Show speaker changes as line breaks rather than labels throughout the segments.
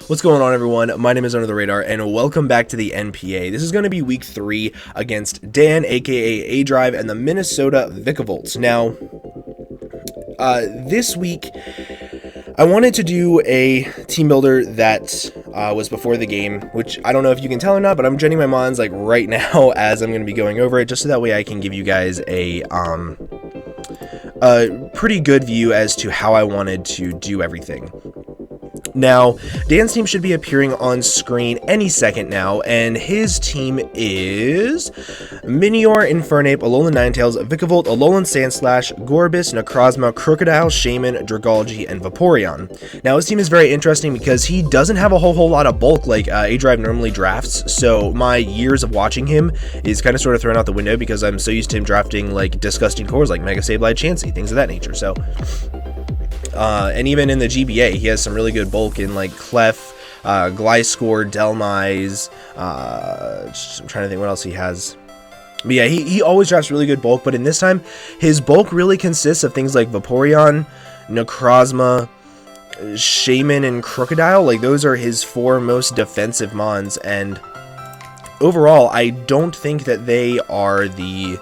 What's going on, everyone? My name is UnderTheRadar, and welcome back to the NPA. This is going to be week 3 against Dan, aka aDrive, and the Minnesota Vikavolts. Now, this week, I wanted to do a team builder that was before the game, which I don't know if you can tell or not, but I'm jetting my mons like right now as I'm going to be going over it, just so that way I can give you guys a pretty good view as to how I wanted to do everything. Now, Dan's team should be appearing on screen any second now, and his team is Minior, Infernape, Alolan Ninetales, Vikavolt, Alolan Sandslash, Gorbis, Necrozma, Crocodile, Shaman, Dragalge, and Vaporeon. Now, his team is very interesting because he doesn't have a whole lot of bulk like aDrive normally drafts, so my years of watching him is kind of sort of thrown out the window because I'm so used to him drafting like disgusting cores like Mega Sableye, Chansey, things of that nature. So and even in the GBA, he has some really good bulk in like Clef, Gliscor, Delmise. I'm trying to think what else he has. But yeah, he always drafts really good bulk, but in this time, his bulk really consists of things like Vaporeon, Necrozma, Shaman, and Crocodile. Like, those are his 4 most defensive mons, and overall, I don't think that they are the...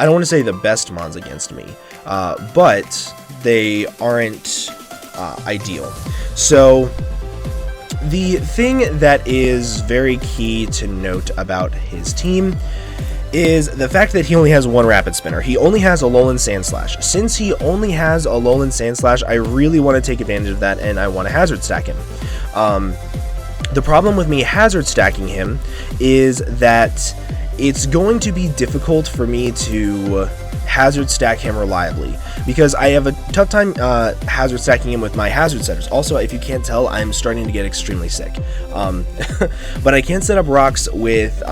I don't want to say the best mons against me, but they aren't ideal. So the thing that is very key to note about his team is the fact that he only has one Rapid Spinner. He only has Alolan Sandslash. Since he only has Alolan Sandslash, I really want to take advantage of that, and I want to Hazard Stack him. The problem with me Hazard Stacking him is that it's going to be difficult for me to Hazard Stack him reliably, because I have a tough time Hazard Stacking him with my Hazard Setters. Also, if you can't tell, I'm starting to get extremely sick. But I can set up rocks with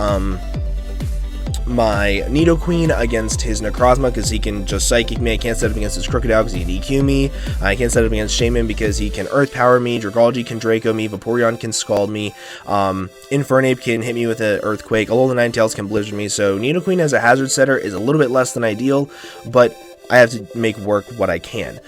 my Nidoqueen against his Necrozma because he can just Psychic me. I can't set up against his Crocodile because he can EQ me. I can't set up against Shaman because he can Earth Power me. Dragalge can Draco me. Vaporeon can Scald me. Infernape can hit me with an Earthquake. Alolan Ninetales can Blizzard me. So Nidoqueen as a Hazard Setter is a little bit less than ideal, but I have to make work what I can.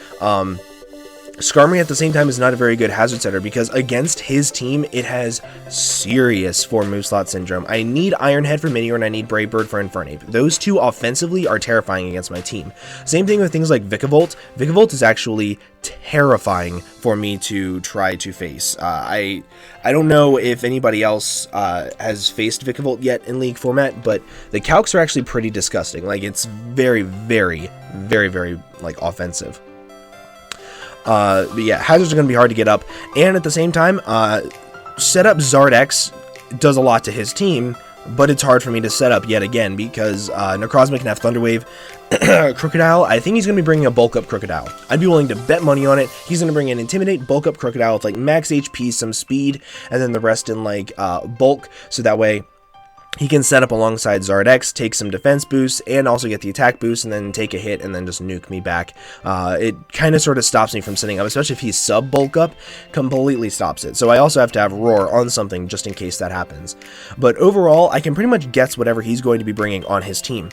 Skarmory at the same time is not a very good Hazard Setter because against his team, it has serious 4 move slot syndrome. I need Iron Head for Minior and I need Brave Bird for Infernape. Those two offensively are terrifying against my team. Same thing with things like Vikavolt. Vikavolt is actually terrifying for me to try to face. I don't know if anybody else has faced Vikavolt yet in League format, but the calcs are actually pretty disgusting. Like, it's very, very, very, very like offensive. But yeah, hazards are going to be hard to get up, and at the same time, set up Charizard X does a lot to his team, but it's hard for me to set up yet again because Necrozma can have Thunder Wave. Crocodile, I think he's going to be bringing a bulk up Crocodile. I'd be willing to bet money on it. He's going to bring an Intimidate, bulk up Crocodile with like max HP, some speed, and then the rest in like bulk, so that way he can set up alongside Charizard X, take some defense boosts, and also get the attack boost, and then take a hit, and then just nuke me back. It kind of sort of stops me from setting up, especially if he's sub-bulk up, completely stops it. So I also have to have Roar on something just in case that happens. But overall, I can pretty much guess whatever he's going to be bringing on his team.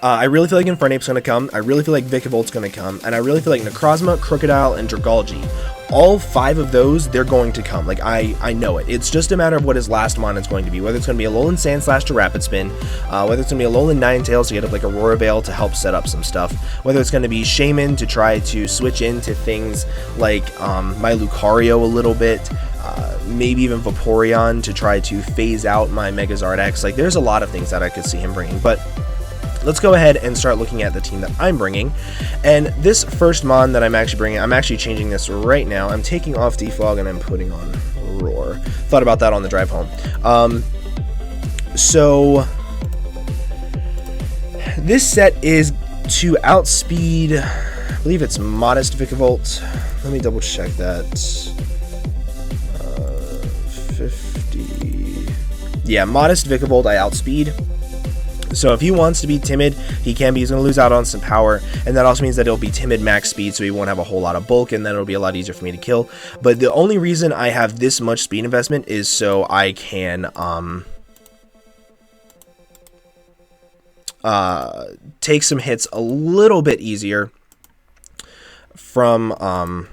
I really feel like Infernape's going to come, I really feel like Vikavolt's going to come, and I really feel like Necrozma, Crocodile, and Dragalge. All 5 of those, they're going to come. Like, I know it. It's just a matter of what his last mon is going to be. Whether it's going to be a Alolan Sandslash to Rapid Spin, whether it's going to be a Alolan Ninetales to get up like Aurora Veil to help set up some stuff, whether it's going to be Shaman to try to switch into things like my Lucario a little bit, maybe even Vaporeon to try to phase out my Charizard X. Like, there's a lot of things that I could see him bringing, but let's go ahead and start looking at the team that I'm bringing. And this first mon that I'm actually bringing, I'm actually changing this right now. I'm taking off Defog and I'm putting on Roar. Thought about that on the drive home. So this set is to outspeed, I believe it's Modest Vikavolt. Let me double check that. 50. Yeah, Modest Vikavolt I outspeed. So if he wants to be timid, he can be. He's going to lose out on some power, and that also means that it'll be timid max speed, so he won't have a whole lot of bulk, and then it'll be a lot easier for me to kill. But the only reason I have this much speed investment is so I can take some hits a little bit easier from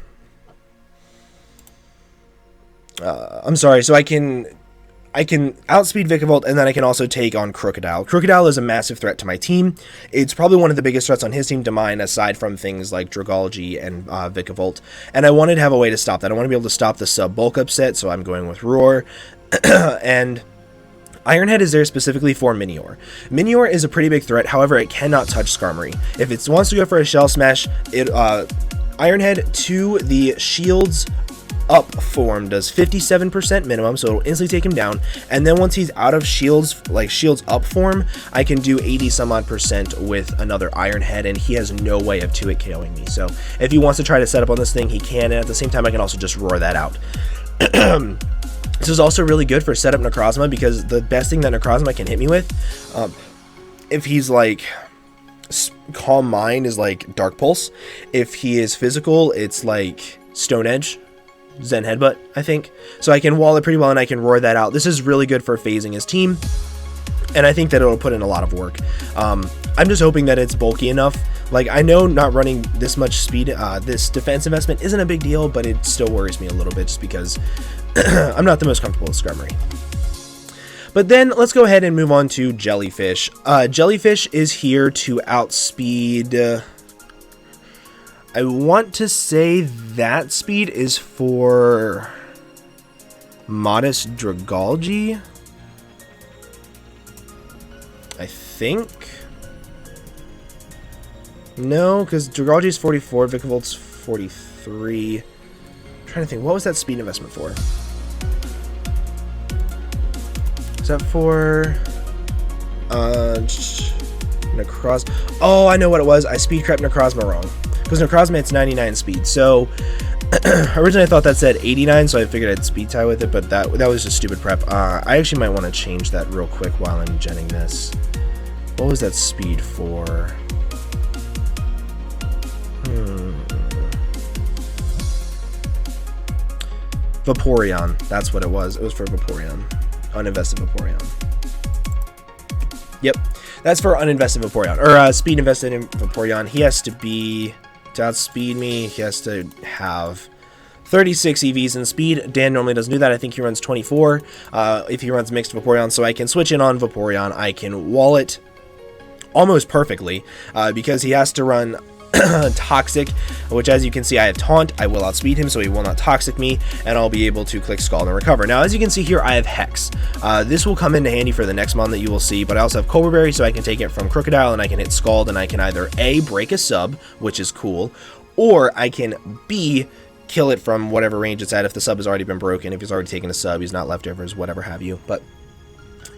I'm sorry, so I can outspeed Vikavolt, and then I can also take on Crocodile. Crocodile is a massive threat to my team. It's probably one of the biggest threats on his team to mine, aside from things like Dragology and Vikavolt. And I wanted to have a way to stop that. I want to be able to stop the sub-bulk upset, so I'm going with Roar. And Ironhead is there specifically for Minior. Minior is a pretty big threat, however, it cannot touch Skarmory. If it wants to go for a Shell Smash, Ironhead to the Shields up form does 57% minimum, so it'll instantly take him down. And then once he's out of shields, like shields up form, I can do 80 some odd % with another Ironhead, and he has no way of 2-hit KOing me. So if he wants to try to set up on this thing, he can, and at the same time I can also just roar that out. This is also really good for setup Necrozma, because the best thing that Necrozma can hit me with, if he's like Calm Mind, is like Dark Pulse. If he is physical, it's like Stone Edge, Zen Headbutt, I think. So I can wall it pretty well, and I can roar that out. This is really good for phasing his team, and I think that it'll put in a lot of work. I'm just hoping that it's bulky enough. Like, I know not running this much speed, this defense investment isn't a big deal, but it still worries me a little bit just because I'm not the most comfortable with Skarmory. But then let's go ahead and move on to Jellyfish. Jellyfish is here to outspeed... I want to say that speed is for Modest Dragology, I think. No, because Dragology is 44, Vikavolt's 43. I'm trying to think, what was that speed investment for? Is that for Necrozma? Oh, I know what it was. I speed crept Necrozma wrong. Because Necrozma hits 99 speed, so originally I thought that said 89, so I figured I'd speed tie with it, but that was just stupid prep. I actually might want to change that real quick while I'm genning this. What was that speed for? Vaporeon, that's what it was. It was for Vaporeon. Uninvested Vaporeon. Yep, that's for uninvested Vaporeon, or speed invested in Vaporeon. He has to be... to outspeed me, he has to have 36 EVs in speed. Dan normally doesn't do that. I think he runs 24 if he runs mixed Vaporeon, so I can switch in on Vaporeon. I can wall it almost perfectly because he has to run Toxic, which, as you can see, I have Taunt. I will outspeed him, so he will not Toxic me, and I'll be able to click Scald and recover. Now, as you can see here, I have Hex. This will come into handy for the next mon that you will see, but I also have Cobra Berry, so I can take it from Crocodile, and I can hit Scald, and I can either A, break a sub, which is cool, or I can B, kill it from whatever range it's at if the sub has already been broken. If he's already taken a sub, he's not leftovers, whatever have you. But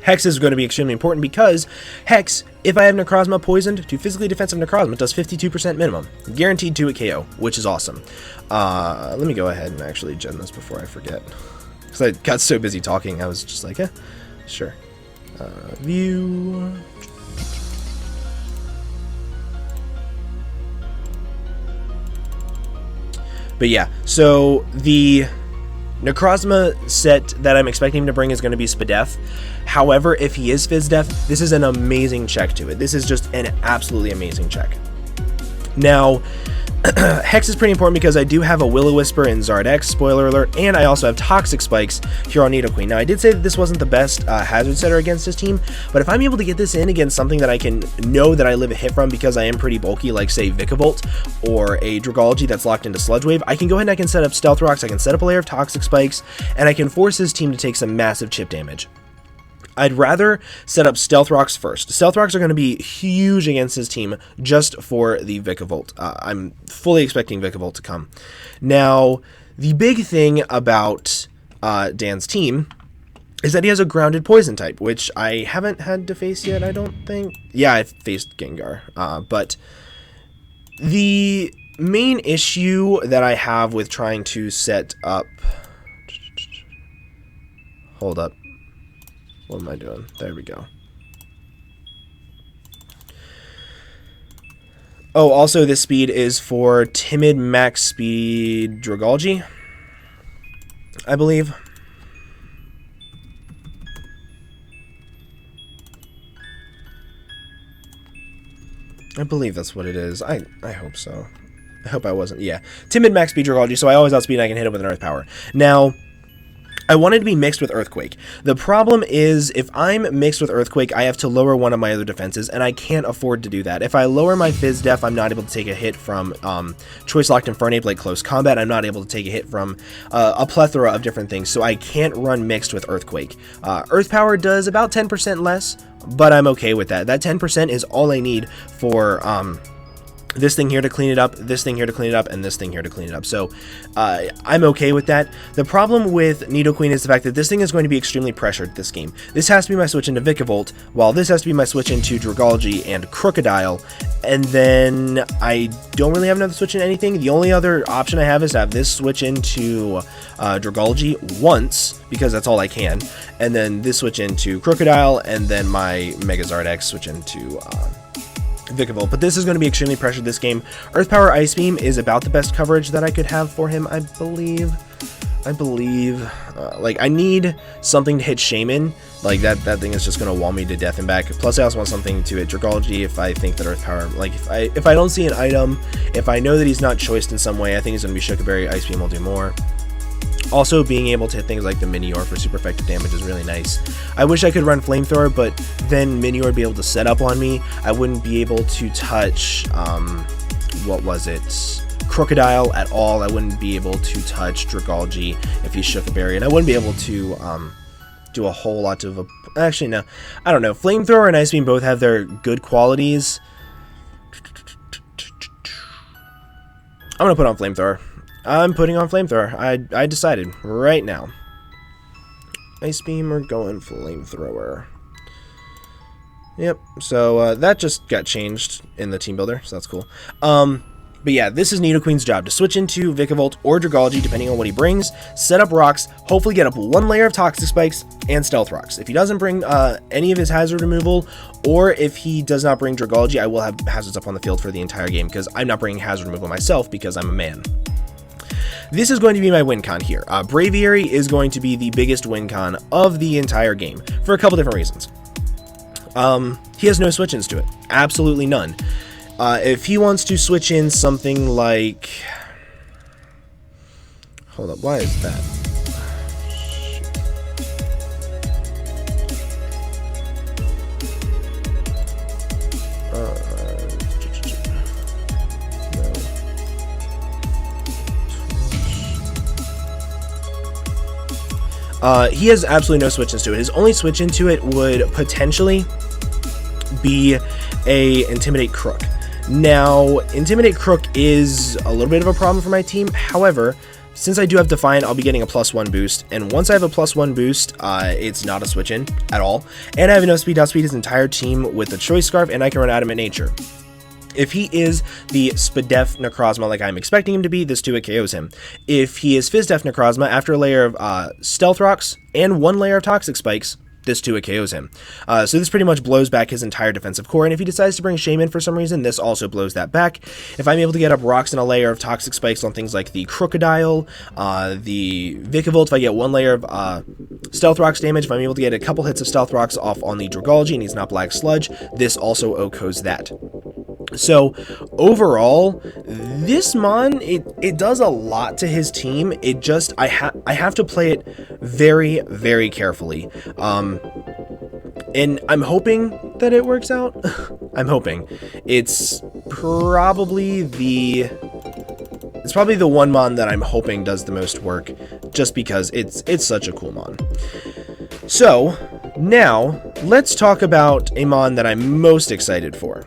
Hex is going to be extremely important because Hex, if I have Necrozma poisoned to physically defensive Necrozma, it does 52% minimum. Guaranteed 2-hit KO, which is awesome. Let me go ahead and actually gen this before I forget. Because I got so busy talking, I was just like, sure. View. But yeah, so the Necrozma set that I'm expecting him to bring is going to be Spadef. However, if he is Fizdef, this is an amazing check to it. This is just an absolutely amazing check. Now, Hex is pretty important because I do have a Will-O-Wisper in Charizard X, spoiler alert, and I also have Toxic Spikes here on Nidoqueen. Now, I did say that this wasn't the best hazard setter against his team, but if I'm able to get this in against something that I can know that I live a hit from because I am pretty bulky, like, say, Vikavolt or a Dragology that's locked into Sludge Wave, I can go ahead and I can set up Stealth Rocks, I can set up a layer of Toxic Spikes, and I can force his team to take some massive chip damage. I'd rather set up Stealth Rocks first. Stealth Rocks are going to be huge against his team just for the Vikavolt. I'm fully expecting Vikavolt to come. Now, the big thing about Dan's team is that he has a grounded poison type, which I haven't had to face yet, I don't think. Yeah, I've faced Gengar. But the main issue that I have with trying to set up... Hold up. What am I doing? There we go. Oh, also this speed is for Timid Max Speed Dragology, I believe. I believe that's what it is. I hope so. I hope I wasn't. Yeah. Timid Max Speed Dragology, so I always outspeed and I can hit it with an Earth Power. Now, I wanted to be mixed with Earthquake. The problem is, if I'm mixed with Earthquake, I have to lower one of my other defenses, and I can't afford to do that. If I lower my Fizz Def, I'm not able to take a hit from Choice Locked Infernape like Close Combat. I'm not able to take a hit from a plethora of different things, so I can't run mixed with Earthquake. Earth Power does about 10% less, but I'm okay with that. That 10% is all I need for this thing here to clean it up, this thing here to clean it up, and this thing here to clean it up. So I'm okay with that. The problem with Nidoqueen is the fact that this thing is going to be extremely pressured this game. This has to be my switch into Vikavolt, while this has to be my switch into Dragalge and Crocodile, and then I don't really have another switch in anything. The only other option I have is to have this switch into Dragalge once, because that's all I can, and then this switch into Crocodile, and then my Megazard X switch into Vikavolt. But this is going to be extremely pressured this game. Earth Power Ice Beam is about the best coverage that I could have for him, I believe. Like, I need something to hit Shaman. Like, that thing is just going to wall me to death and back. Plus, I also want something to hit Dragalge if I think that Earth Power... Like, if I don't see an item, if I know that he's not choiced in some way, I think he's going to be Shook Berry. Ice Beam will do more. Also, being able to hit things like the Minior for super effective damage is really nice. I wish I could run Flamethrower, but then Minior would be able to set up on me. I wouldn't be able to touch, what was it? Crocodile at all. I wouldn't be able to touch Dragalge if he shook a berry, and I wouldn't be able to do a whole lot of... Actually, no. I don't know. Flamethrower and Ice Beam both have their good qualities. I'm going to put on Flamethrower. I'm putting on Flamethrower. I decided right now. Ice Beam or going Flamethrower. Yep, so that just got changed in the team builder, so that's cool. But yeah, this is Nidoqueen's job, to switch into Vikavolt or Dragalge, depending on what he brings, set up rocks, hopefully get up one layer of Toxic Spikes and Stealth Rocks. If he doesn't bring any of his hazard removal, or if he does not bring Dragalge, I will have hazards up on the field for the entire game, because I'm not bringing hazard removal myself, because I'm a man. This is going to be my win con here. Braviary is going to be the biggest win con of the entire game, for a couple different reasons. He has no switch-ins to it. Absolutely none. If he wants to switch in something like... Hold up, why is that? He has absolutely no switch into it. His only switch into it would potentially be a Intimidate Crook. Now, Intimidate Crook is a little bit of a problem for my team. However, since I do have Defiant, I'll be getting a +1 boost. And once I have a +1 boost, it's not a switch in at all. And I have enough speed to outspeed his entire team with the Choice Scarf, and I can run Adamant Nature. If he is the Spadef Necrozma like I'm expecting him to be, this 2-hit KOs him. If he is Fizdef Necrozma, after a layer of Stealth Rocks and one layer of Toxic Spikes, this 2-hit KOs him. So this pretty much blows back his entire defensive core, and if he decides to bring Shaman for some reason, this also blows that back. If I'm able to get up rocks and a layer of Toxic Spikes on things like the Crocodile, the Vikavolt, if I get one layer of Stealth Rocks damage, if I'm able to get a couple hits of Stealth Rocks off on the Dragalge and he's not Black Sludge, this also OHKOs that. So overall, this Mon, it does a lot to his team. It just, I have to play it very, very carefully. And I'm hoping that it works out. I'm hoping. It's probably the one Mon that I'm hoping does the most work, just because it's such a cool Mon. So now let's talk about a Mon that I'm most excited for.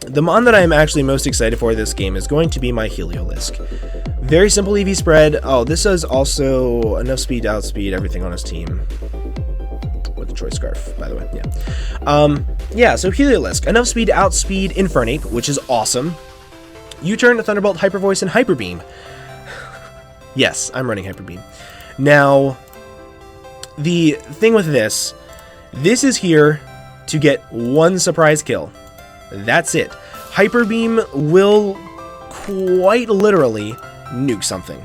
The Mon that I'm actually most excited for this game is going to be my Heliolisk. Very simple EV spread. Oh, this does also enough speed to outspeed everything on his team. With the Choice Scarf, by the way, yeah. Yeah, so Heliolisk. Enough speed to outspeed Infernape, which is awesome. U-turn, Thunderbolt, Hyper Voice, and Hyper Beam. Yes, I'm running Hyper Beam. Now, the thing with this is here to get one surprise kill. That's it. Hyper Beam will quite literally nuke something.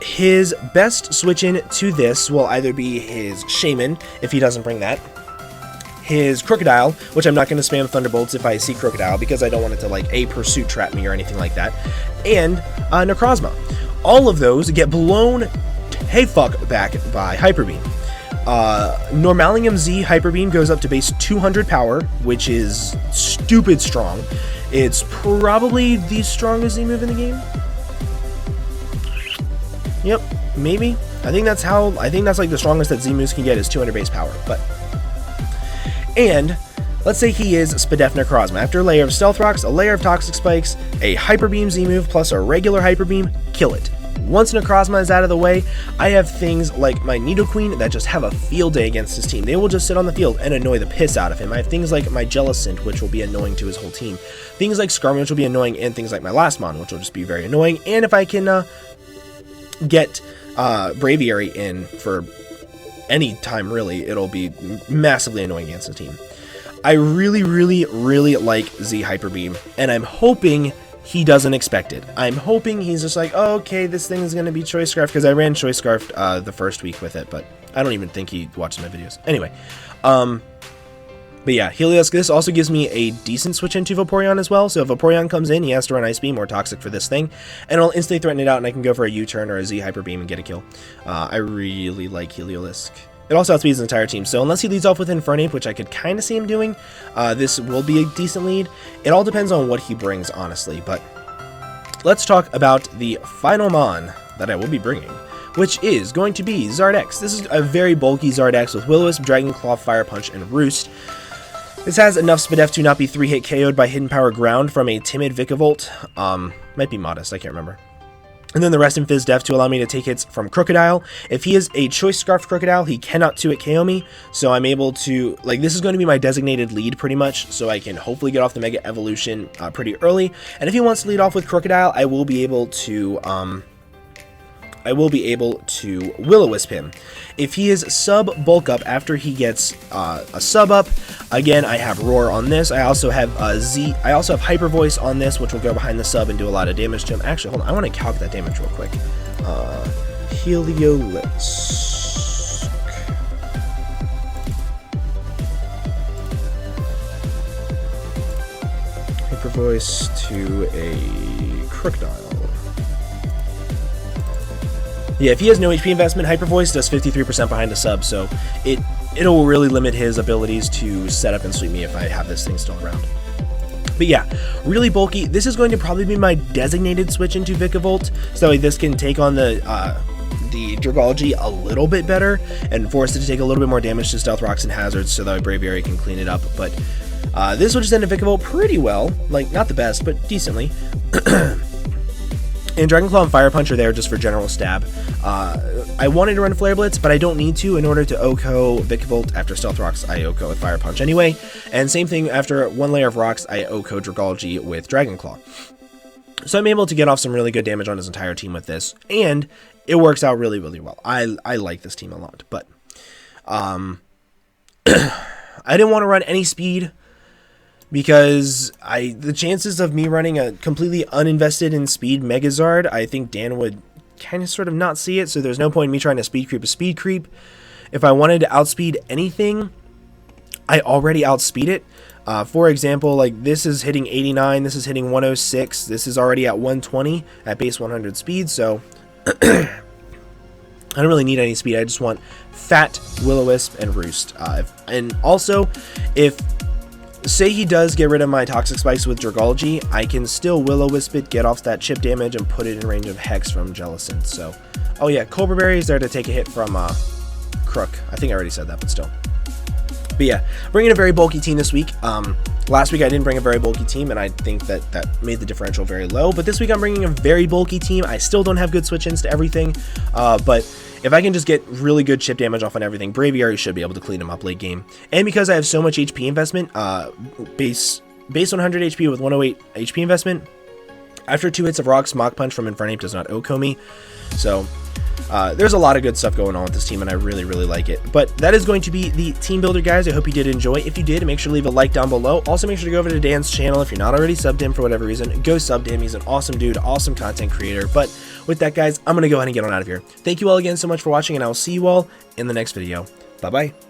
His best switch in to this will either be his Shaman, if he doesn't bring that, his Crocodile, which I'm not going to spam Thunderbolts if I see Crocodile, because I don't want it to, like, Pursuit trap me or anything like that, and Necrozma. All of those get blown T-fuck back by Hyper Beam. Normalium Z Hyper Beam goes up to base 200 power, which is stupid strong. It's probably the strongest Z move in the game. Yep, maybe. I think that's like the strongest that Z moves can get is 200 base power. And let's say he is Spadef Necrozma. After a layer of Stealth Rocks, a layer of Toxic Spikes, a Hyper Beam Z move plus a regular Hyper Beam, kill it. Once Necrozma is out of the way, I have things like my Nidoqueen that just have a field day against his team. They will just sit on the field and annoy the piss out of him. I have things like my Jellicent, which will be annoying to his whole team. Things like Skarmory, which will be annoying, and things like my Lastmon, which will just be very annoying. And if I can get Braviary in for any time, really, it'll be massively annoying against the team. I really, really, really like Z Hyper Beam, and I'm hoping he doesn't expect it. I'm hoping he's just like, oh, okay, this thing is going to be Choice Scarf, because I ran Choice Scarf the first week with it, but I don't even think he watched my videos. Anyway, but yeah, Heliolisk, this also gives me a decent switch into Vaporeon as well, so if Vaporeon comes in, he has to run Ice Beam or Toxic for this thing, and I'll instantly threaten it out, and I can go for a U-turn or a Z Hyper Beam and get a kill. I really like Heliolisk. It also outspeeds his entire team, so unless he leads off with Infernape, which I could kind of see him doing, this will be a decent lead. It all depends on what he brings, honestly, but let's talk about the final Mon that I will be bringing, which is going to be Charizard X. This is a very bulky Charizard X with Will-O-Wisp, Dragon Claw, Fire Punch, and Roost. This has enough Spadef to not be 3-hit KO'd by Hidden Power Ground from a timid Vikavolt. Might be Modest, I can't remember. And then the rest in Fizz Def to allow me to take hits from Crocodile. If he is a Choice Scarf Crocodile, he cannot 2-hit KO me, so I'm able to, like, this is going to be my designated lead pretty much, so I can hopefully get off the Mega Evolution pretty early. And if he wants to lead off with Crocodile, I will be able to Will-O-Wisp him. If he is sub bulk up after he gets a sub up, again I have Roar on this. I also have I also have Hyper Voice on this, which will go behind the sub and do a lot of damage to him. Actually, hold on, I want to calc that damage real quick. Heliolisk. Hyper Voice to a Crocodile. Yeah, if he has no HP investment, Hyper Voice does 53% behind the sub, so it'll really limit his abilities to set up and sweep me if I have this thing still around. But yeah, really bulky. This is going to probably be my designated switch into Vikavolt, so that way this can take on the Dragology a little bit better and force it to take a little bit more damage to Stealth Rocks and Hazards, so that way Braviary can clean it up. But this will just end Vikavolt pretty well, like not the best, but decently. And Dragon Claw and Fire Punch are there just for general stab. I wanted to run Flare Blitz, but I don't need to in order to OHKO Vikavolt after Stealth Rocks. I OHKO with Fire Punch anyway. And same thing, after one layer of rocks, I OHKO Dragology with Dragon Claw. So I'm able to get off some really good damage on his entire team with this, and it works out really, really well. I like this team a lot, but I didn't want to run any speed, because the chances of me running a completely uninvested in speed Megazard, I think Dan would kind of sort of not see it, so there's no point in me trying to speed creep a speed creep. If I wanted to outspeed anything, I already outspeed it. For example, like this is hitting 89, this is hitting 106, this is already at 120 at base 100 speed, so I don't really need any speed. I just want fat Will-O-Wisp and Roost. And also, if say he does get rid of my Toxic Spikes with Dragology, I can still Will-O-Wisp it, get off that chip damage, and put it in range of Hex from Jellicent. So, oh yeah, Cobra Berry is there to take a hit from Crook. I think I already said that, but still. But yeah, bringing a very bulky team this week. Last week I didn't bring a very bulky team, and I think that made the differential very low. But this week I'm bringing a very bulky team. I still don't have good switch-ins to everything, but if I can just get really good chip damage off on everything, Braviary should be able to clean him up late game. And because I have so much HP investment, base 100 HP with 108 HP investment, after 2 hits of Rocks, Mach Punch from Infernape does not OHKO me. So there's a lot of good stuff going on with this team, and I really, really like it. But that is going to be the team builder, guys. I hope you did enjoy. If you did, make sure to leave a like down below. Also, make sure to go over to Dan's channel. If you're not already subbed him for whatever reason, go sub to him. He's an awesome dude, awesome content creator. But with that, guys, I'm going to go ahead and get on out of here. Thank you all again so much for watching, and I will see you all in the next video. Bye-bye.